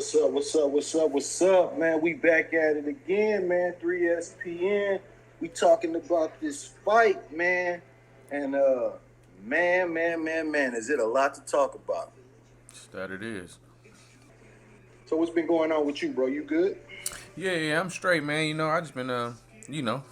What's up? What's up? What's up? What's up, man? We back at it again, man. 3SPN. We talking about this fight, man. And man, is it a lot to talk about? That it is. So what's been going on with you, bro? You good? Yeah, I'm straight, man. I just been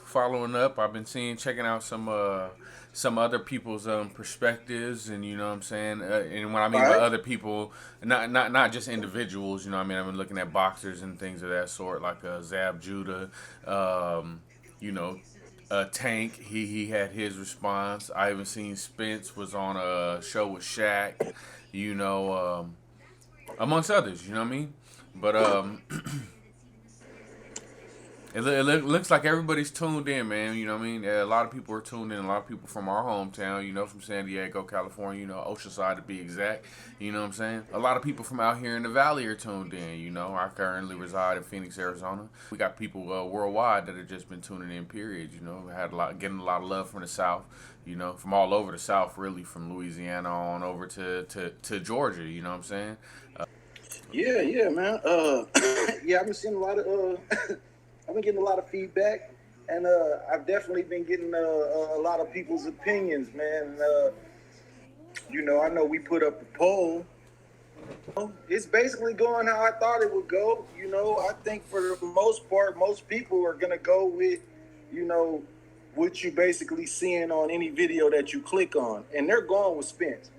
following up. I've been checking out some other people's perspectives, and you know what I'm saying. And what I mean All by right. other people, not just individuals. You know what I mean. I've been looking at boxers and things of that sort, like Zab Judah. You know, Tank. He had his response. I even seen Spence was on a show with Shaq. You know, amongst others. You know what I mean. But it looks like everybody's tuned in, man. You know what I mean? A lot of people are tuned in. A lot of people from our hometown, from San Diego, California, Oceanside to be exact. You know what I'm saying? A lot of people from out here in the valley are tuned in. I currently reside in Phoenix, Arizona. We got people worldwide that have just been tuning in, period. Getting a lot of love from the South. From all over the South, really, from Louisiana on over to Georgia. You know what I'm saying? Yeah, man. Yeah, I've been seeing a lot of I've been getting a lot of feedback, and I've definitely been getting a lot of people's opinions, man. I know we put up a poll. It's basically going how I thought it would go. I think for the most part, most people are gonna go with, what you basically seeing on any video that you click on, and they're going with Spence.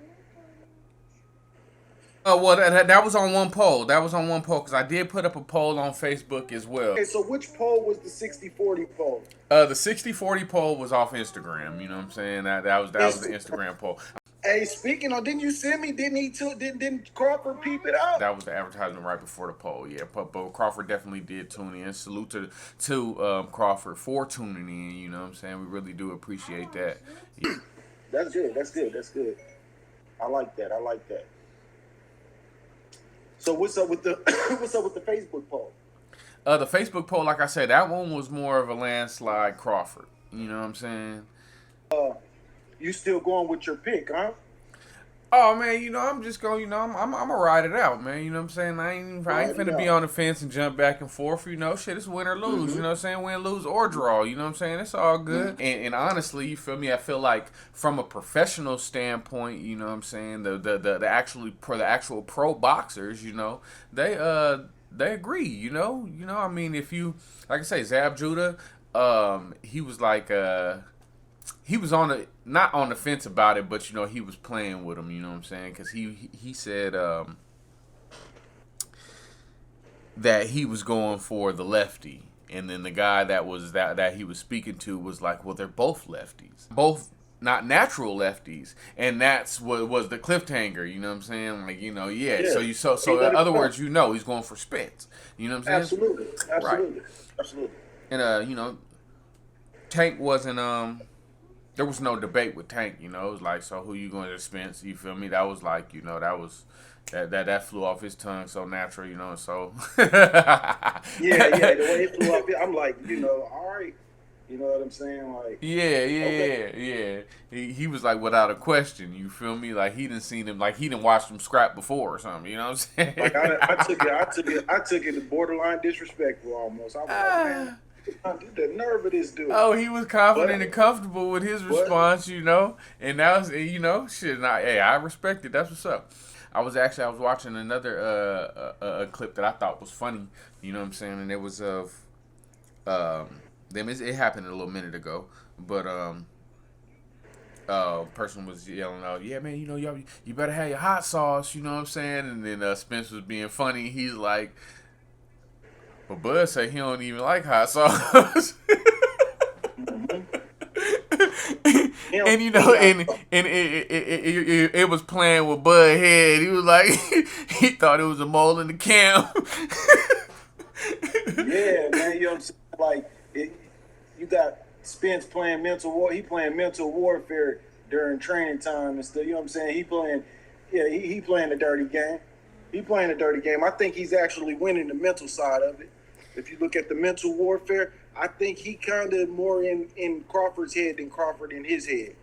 Oh, well, that was on one poll. That was on one poll because I did put up a poll on Facebook as well. Okay, so which poll was the 60-40 poll? The 60-40 poll was off Instagram. You know what I'm saying? That was the Instagram poll. Hey, speaking of, didn't you send me? Didn't Crawford peep it out? That was the advertisement right before the poll. Yeah, but Crawford definitely did tune in. Salute to Crawford for tuning in. You know what I'm saying? We really do appreciate that. Yeah. That's good. I like that. So what's up with the Facebook poll? The Facebook poll, like I said, that one was more of a landslide Crawford. You know what I'm saying? You still going with your pick, huh? Oh man, I'm just going. I'm gonna ride it out, man. You know what I'm saying? I ain't finna be on the fence and jump back and forth. Shit, it's win or lose. Mm-hmm. You know what I'm saying? Win, lose, or draw. You know what I'm saying? It's all good. Mm-hmm. And honestly, you feel me? I feel like from a professional standpoint, you know what I'm saying? The actual pro boxers, they agree. I mean, if you like I say, Zab Judah, he was like he was not on the fence about it, but he was playing with him. You know what I'm saying? Because he said that he was going for the lefty, and then the guy that he was speaking to was like, well, they're both lefties, both not natural lefties, and that's what was the cliffhanger. You know what I'm saying? Like yeah. So in other words, he's going for Spence. You know what I'm saying? Absolutely. And Tank wasn't there was no debate with Tank, it was like, so who you going to Spence? You feel me? That was like, that was that flew off his tongue so natural, so yeah, the way it flew off, I'm like, all right, you know what I'm saying? Like, yeah. He was like without a question, you feel me? Like he didn't watch them scrap before or something, you know what I'm saying? Like I took it to borderline disrespectful almost. I was like, man. The nerve of this dude. Oh, he was confident and comfortable with his response, and that was, shit. I respect it. That's what's up. I was watching another a clip that I thought was funny. You know what I'm saying? And it was of them. It happened a little minute ago, but person was yelling out, "Yeah, man, you better have your hot sauce." You know what I'm saying? And then Spence was being funny. He's like, but Bud say he don't even like hot sauce. And it was playing with Bud's head. He was like, he thought it was a mole in the camp. Yeah, man, you know what I'm saying? Like, you got Spence playing mental war. He playing mental warfare during training time and stuff. You know what I'm saying? He playing the dirty game. I think he's actually winning the mental side of it. If you look at the mental warfare, I think he kind of more in Crawford's head than Crawford in his head.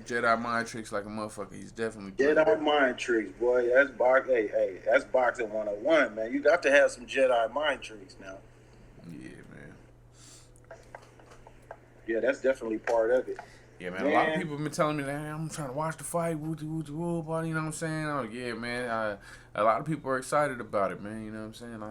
Jedi mind tricks like a motherfucker. He's definitely Jedi mind tricks, boy. That's that's boxing 101, man. You got to have some Jedi mind tricks now. Yeah, man. Yeah, that's definitely part of it. Yeah, man. A lot of people have been telling me that I'm trying to watch the fight. Woo, you know what I'm saying? Oh, yeah, man. A lot of people are excited about it, man. You know what I'm saying?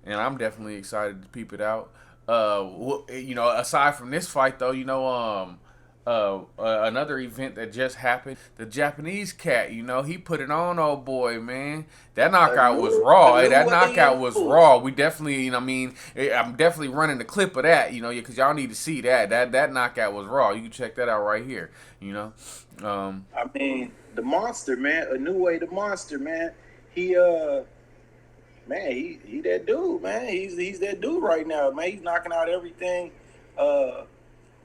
And I'm definitely excited to peep it out. You know, aside from this fight, though, you know, another event that just happened. The Japanese cat, you know, he put it on, old boy, man. That knockout was raw. Hey, that knockout was raw. We definitely, you know, I'm definitely running the clip of that, you know, because y'all need to see that. That knockout was raw. You can check that out right here, you know. I mean, the monster, man. Inoue, the monster, man. He man, he that dude, man. He's that dude right now, man. He's knocking out everything.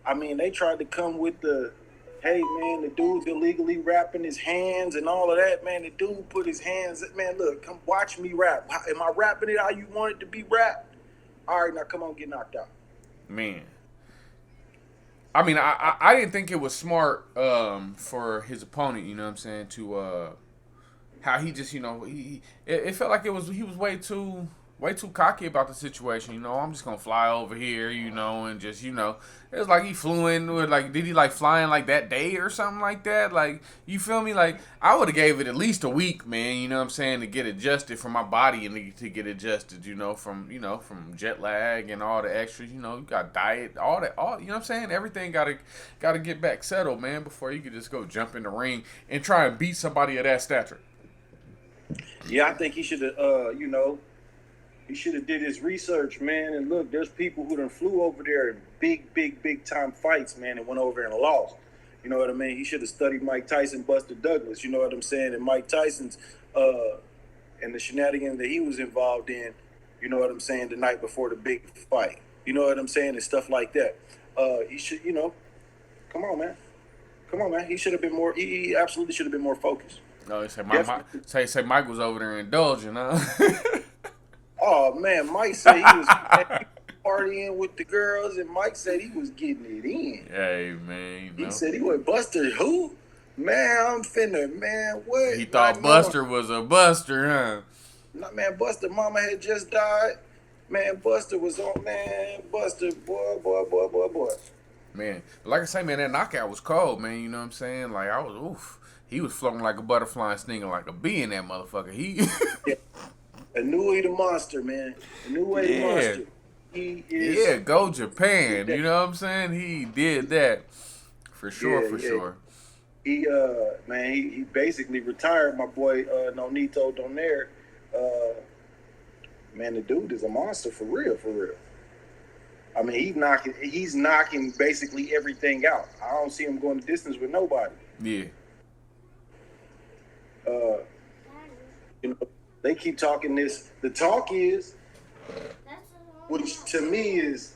I mean, they tried to come with the, hey, man, the dude's illegally wrapping his hands and all of that, man. The dude put his hands, man, look, come watch me rap. Am I rapping it how you want it to be rapped? All right, now come on, get knocked out. Man. I mean, I didn't think it was smart for his opponent, you know what I'm saying, to how he just, you know, it felt like he was way too cocky about the situation, you know. I'm just gonna fly over here, you know, and just, you know, it was like he flew in with, like, did he like flying like that day or something like that? Like, you feel me? Like, I would have gave it at least a week, man, you know what I'm saying, to get adjusted for my body and to get adjusted, you know, from jet lag and all the extras, you know, you got diet, all that, you know what I'm saying? Everything gotta get back settled, man, before you could just go jump in the ring and try and beat somebody of that stature. Yeah, I think he should have, you know, he should have did his research, man. And look, there's people who done flew over there in big time fights, man, and went over there and lost. You know what I mean? He should have studied Mike Tyson, Buster Douglas. You know what I'm saying? And Mike Tyson's and the shenanigans that he was involved in. You know what I'm saying? The night before the big fight. You know what I'm saying? And stuff like that. He should, you know, come on, man. He should have been more. He absolutely should have been more focused. No, he said Mike was over there indulging, huh? Oh, man, Mike said he was partying with the girls, and Mike said he was getting it in. Hey, man. You know. He said he went Buster who? Man, I'm finna, man, what? He thought Buster was a buster, huh? No, man, Buster mama had just died. Man, Buster was on, man, Buster, boy. Man, but like I say, man, that knockout was cold, man, you know what I'm saying? Like, he was floating like a butterfly and stinging like a bee in that motherfucker. Yeah. Inoue the monster, man. Inoue the monster. He is. Yeah, go Japan. You know what I'm saying? He did that for sure. Sure. He man, he basically retired my boy Nonito Donaire. Man, the dude is a monster for real. I mean, he's knocking basically everything out. I don't see him going the distance with nobody. Yeah. You know, they keep talking this. The talk is, which to me is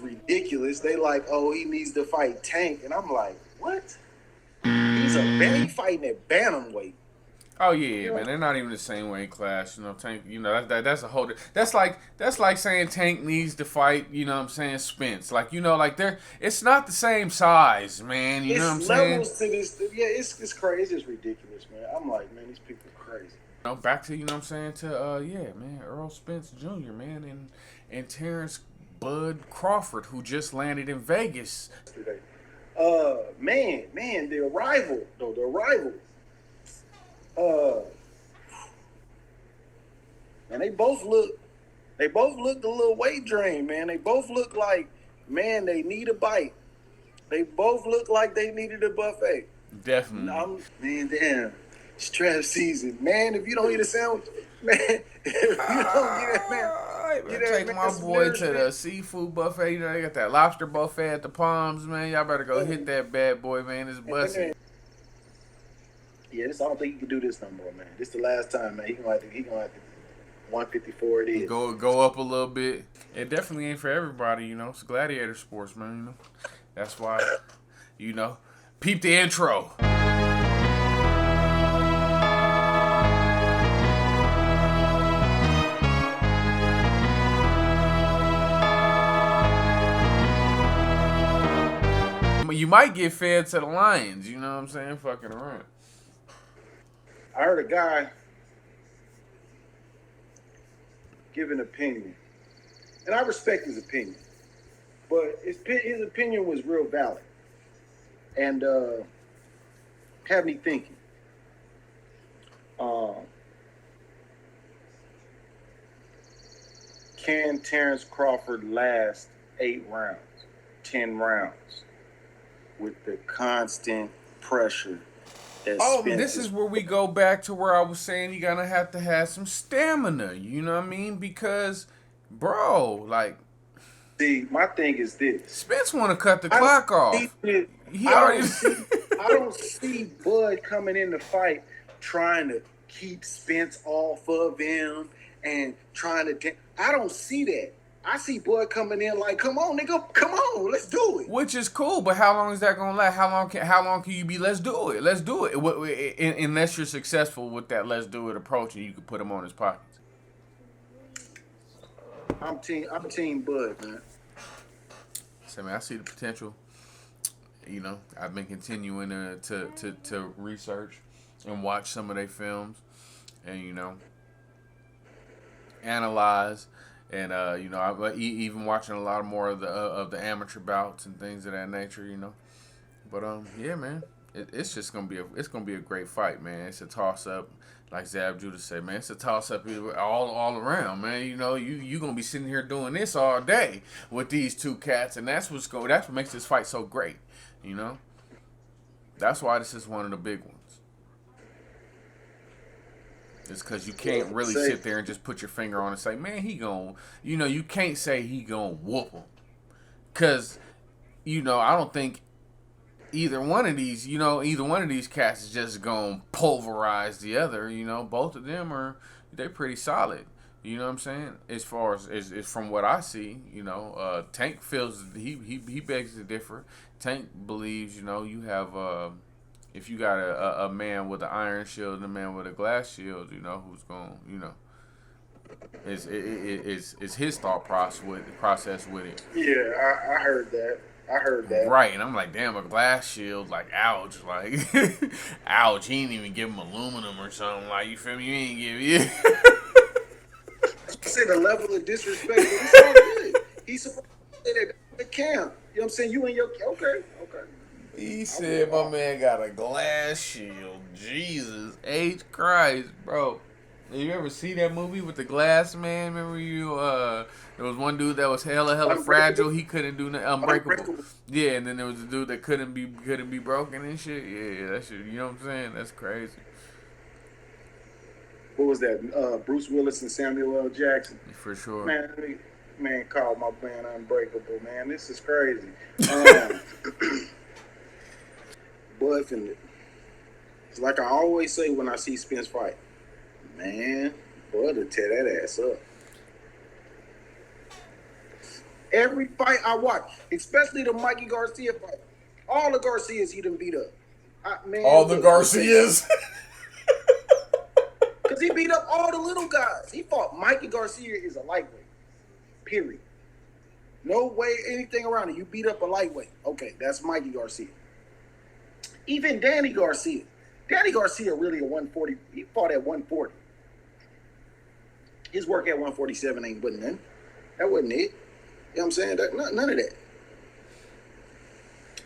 ridiculous. They like, oh, he needs to fight Tank, and I'm like, what? He's fighting at bantamweight. Oh yeah, man. They're not even the same weight class. You know, Tank. You know that's a whole. That's like saying Tank needs to fight. You know what I'm saying, Spence. Like, you know, like it's not the same size, man. You know what I'm saying? Levels to this. Yeah, it's crazy. It's just ridiculous, man. I'm like, man, these people are crazy. You know, back to, you know what I'm saying, to yeah, man, Earl Spence Jr., man, and Terrence Bud Crawford, who just landed in Vegas yesterday. Man, the arrival. And they both look a little weight drained, man. They both look like, man, they need a bite. They both look like they needed a buffet. Definitely. Man, damn. It's trap season, man. If you don't eat a sandwich, man, if you don't get it, man. Take my boy to the seafood buffet. You know, they got that lobster buffet at the Palms, man. Y'all better go hit that bad boy, man. It's busted. Yeah, I don't think he can do this no more, man. This the last time, man. He gonna have to 154 it is. Go up a little bit. It definitely ain't for everybody, you know. It's gladiator sports, man. You know, that's why, you know, peep the intro. You might get fed to the lions. You know what I'm saying? Fucking around. I heard a guy give an opinion, and I respect his opinion, but his opinion was real valid, and had me thinking. Can Terrence Crawford last 8 rounds, 10 rounds with the constant pressure? This is where we go back to where I was saying you're gonna have to have some stamina. You know what I mean? Because, bro, like, see, my thing is this: Spence want to cut the clock off. I don't see Bud coming in the fight trying to keep Spence off of him and trying to. I don't see that. I see Bud coming in like, come on, nigga, come on, let's do it. Which is cool, but how long is that gonna last? How long can you be? Let's do it. Let's do it. Unless you're successful with that, let's do it approach, and you can put him on his pockets. I'm team Bud, man. So, man, I see the potential. You know, I've been continuing to research and watch some of their films, and analyze. And I'm even watching a lot more of the amateur bouts and things of that nature, But yeah, man, it's just gonna be a great fight, man. It's a toss up, like Zab Judah said, man. It's a toss up all around, man. You gonna be sitting here doing this all day with these two cats, and that's what makes this fight so great, That's why this is one of the big ones. It's because you can't really sit there and just put your finger on and say, man, he gon', you can't say he gon' whoop him. Because, I don't think either one of these cats is just gonna pulverize the other. Both of them they're pretty solid. You know what I'm saying? As far as from what I see, Tank feels, he begs to differ. Tank believes, you have, if you got a man with an iron shield and a man with a glass shield, who's going, is his thought process with it. Yeah, I heard that. Right, and I'm like, damn, a glass shield, like, ouch, like, ouch. He ain't even give him aluminum or something, like, you feel me? You ain't give You say the level of disrespect, but it's all good. He's supposed to say that at the camp. You know what I'm saying? You and your okay. He said my man got a glass shield. Jesus H. Christ, bro. You ever see that movie with the glass man? Remember there was one dude that was hella fragile. He couldn't do nothing. Unbreakable. Yeah, and then there was a dude that couldn't be broken and shit. Yeah, that shit. You know what I'm saying? That's crazy. What was that? Bruce Willis and Samuel L. Jackson. For sure. Man, called my man unbreakable. Man, this is crazy. Bud finna. It's like I always say when I see Spence fight, man, Bud will tear that ass up. Every fight I watch, especially the Mikey Garcia fight, all the Garcias he done beat up. All the Garcias. Because he beat up all the little guys. He fought Mikey Garcia is a lightweight. Period. No way anything around it. You beat up a lightweight. Okay, that's Mikey Garcia. Even Danny Garcia. Danny Garcia really a 140. He fought at 140. His work at 147 ain't but nothing. That wasn't it. You know what I'm saying? None of that.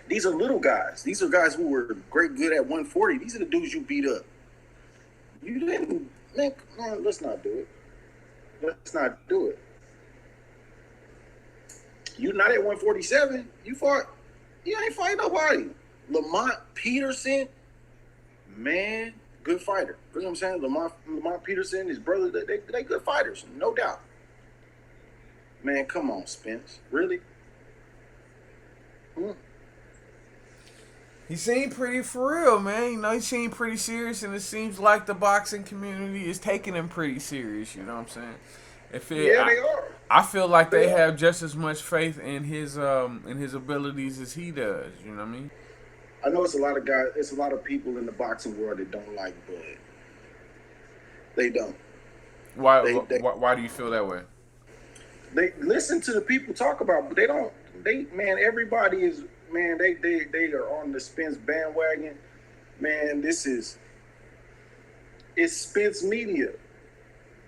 These are little guys. These are guys who were good at 140. These are the dudes you beat up. You didn't, man, let's not do it. Let's not do it. You not at 147. You ain't fighting nobody. Lamont Peterson, man, good fighter. You know what I'm saying? Lamont Peterson, his brother, they good fighters, no doubt. Man, come on, Spence. Really? He seemed pretty for real, man. He seemed pretty serious, and it seems like the boxing community is taking him pretty serious. You know what I'm saying? They are. I feel like they have just as much faith in his abilities as he does. You know what I mean? I know it's a lot of guys. It's a lot of people in the boxing world that don't like Bud. They don't. Why do you feel that way? They listen to the people talk about, but they don't. Everybody is. man, they are on the Spence bandwagon. Man, it's Spence Media.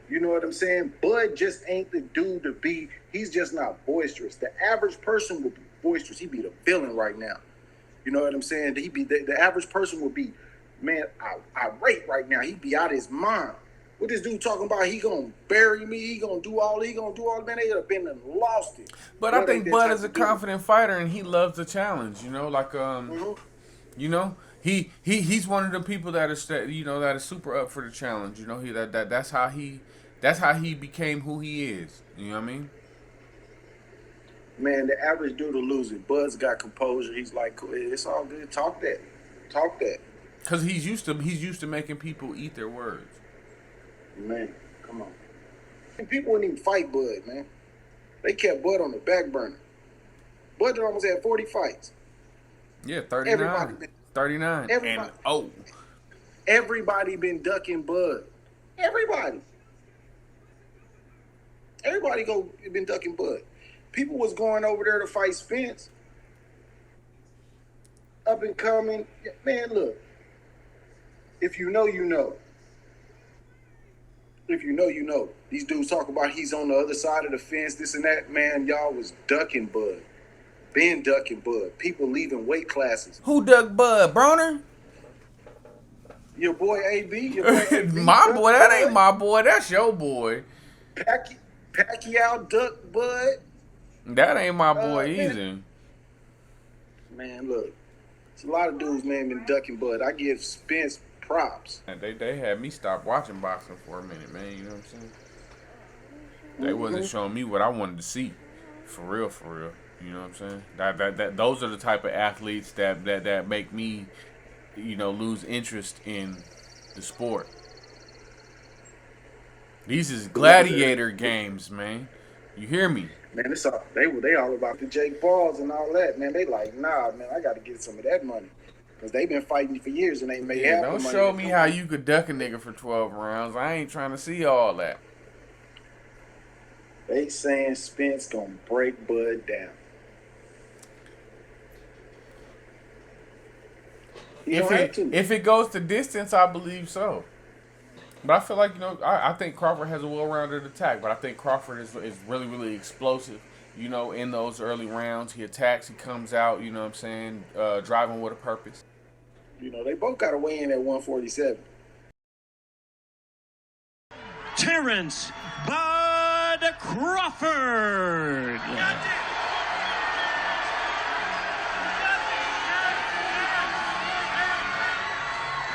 You know what I'm saying? Bud just ain't the dude to be. He's just not boisterous. The average person would be boisterous. He'd be the villain right now. You know what I'm saying? He'd be the average person would be, man, irate right now. He'd be out of his mind. What this dude talking about? He gonna bury me. He gonna do all. Man, they have been and lost it. But I think Bud is a confident fighter, and he loves the challenge. You know, like you know, he's one of the people that is that is super up for the challenge. You know, that's how he became who he is. You know what I mean? Man, the average dude will lose it. Bud's got composure. He's like, it's all good. Talk that. Because he's used to making people eat their words. Man, come on. And people wouldn't even fight Bud, man. They kept Bud on the back burner. Bud almost had 40 fights. Yeah, 39. 39. Everybody been ducking Bud. Everybody been ducking Bud. People was going over there to fight Spence. Up and coming. Man, look. If you know, you know. If you know, you know. These dudes talk about he's on the other side of the fence, this and that. Man, y'all was ducking Bud. Been ducking Bud. People leaving weight classes. Who ducked Bud? Broner? Your boy AB. My boy. That ain't my boy. That's your boy. Pacquiao ducked Bud. That ain't my boy either. Man, look. It's a lot of dudes, man, been ducking Bud. I give Spence props. And they had me stop watching boxing for a minute, man. You know what I'm saying? They wasn't showing me what I wanted to see. For real. You know what I'm saying? That those are the type of athletes that make me, lose interest in the sport. These is gladiator games, man. You hear me? Man, they all about the Jake Pauls and all that, man. They like, nah, man, I got to get some of that money. Because they've been fighting for years and they made half the money. Don't show me how you could duck a nigga for 12 rounds. I ain't trying to see all that. They saying Spence gonna break Bud down. If it goes to distance, I believe so. But I feel like, I think Crawford has a well-rounded attack. But I think Crawford is really, really explosive. In those early rounds, he attacks, he comes out, you know what I'm saying, driving with a purpose. They both got to weigh in at 147. Terrence Bud Crawford.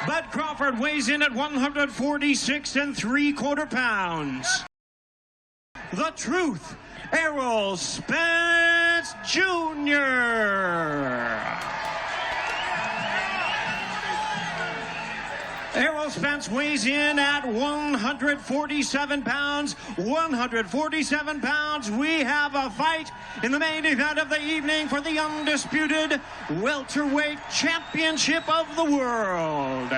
Bud Crawford weighs in at 146 3/4 pounds. The Truth, Errol Spence Jr. Errol Spence weighs in at 147 pounds. 147 pounds. We have a fight in the main event of the evening for the undisputed welterweight championship of the world.